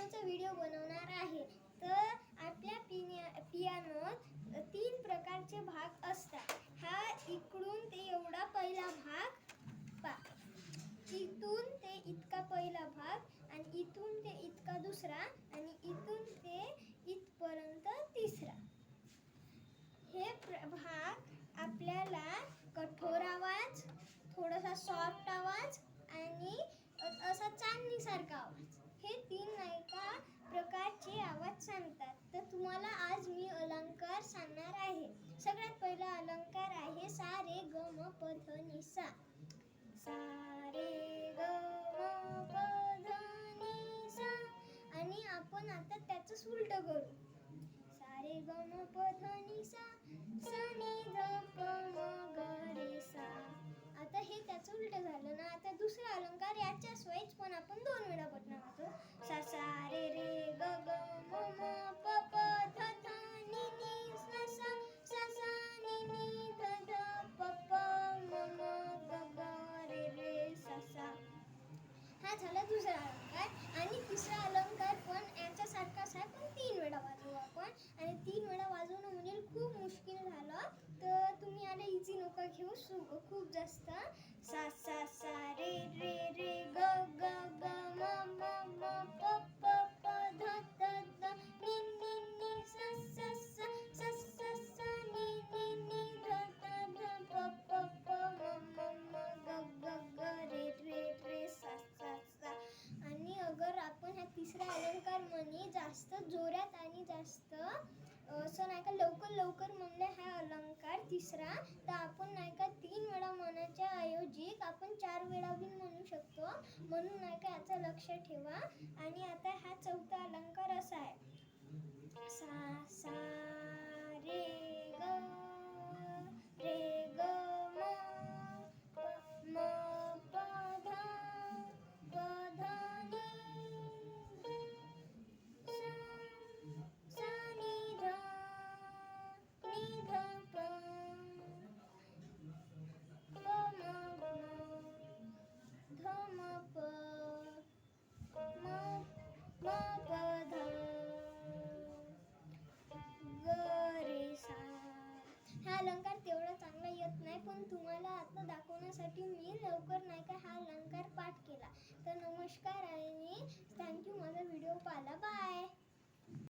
पियानोचा video बनवणार आहे. तर आपल्या पियानोत 3 प्रकारचे भाग असतात. हा इकडून ते एवढा पहिला भाग, इथून ते इतका पहिला भाग आणि इथून ते इतका दुसरा आणि इथून ते इथपर्यंत तिसरा. हे भाग आपल्याला कठोर आवाज, थोडासा सॉफ्ट आवाज आणि असा चांदणीसारखा आवाज, हे 3 नाही का प्रकारचे आवाज सांगतात. तर तुम्हाला आज मी अलंकार सांगणार आहे. सगळ्यात पहिला अलंकार आहे सा रे ग म प ध नि सा. सा रे ग म प ध नि सा. आणि आपण आता त्याचं उलट करू. सा रे ग म प ध नि सा, सा नि ध प म ग रे सा. आता हे त्याचं उलट झालं ना. आता दुसरा अलंकार याच्याच वाईज पण आपण 2 वेळा बटणं वाजवू. सा सा रे रे ग ग म म प प ध ध नि नि सा सा, सा सा नि नि ध ध प प म म ग ग रे रे सा सा. हा झाला दुसरा अलंकार. आणि तिसरा अलंकार पण याच्यासारखाच आहे, पण 3 वेळा वाजवू आपण. आणि 3 वेळा वाजवणं म्हणजे खूप मुश्किल झालं. तर तुम्ही याला इझी नका घेऊ खूप जास्त. सा सा सा रे रे रे ग ग ग म म म प प प ध ध ध नि नि नि सा सा सा, सा सा सा नि नि नि ध ध ध प प प म म म ग ग ग रे रे रे सा सा सा. आणि अगर आपण ह्या तिसरा अलंकार म्हणे जास्त जोरात आणि जास्त असं नाही का लवकर म्हणले हा अलंकार तिसरा, तर आपण नाही का 3 वेळा म्हणायच्या ऐवजी आपण 4 वेळा बी म्हणू शकतो. म्हणून नाही का याचं लक्ष ठेवा. आणि आता हा चौथा अलंकार असा आहे. सा सा रे ग ग म प ध नि सा, सा नि ध प म ध म प म प ध ग रे सा. हा अलंकार तेवढा चांगला येत नाही, पण तुम्हाला आता दाखवण्यासाठी मी लवकर नाही का हा अलंकार पाठ केला. तर नमस्कार आणि थँक्यू माझा व्हिडिओ पाहिला. बाय.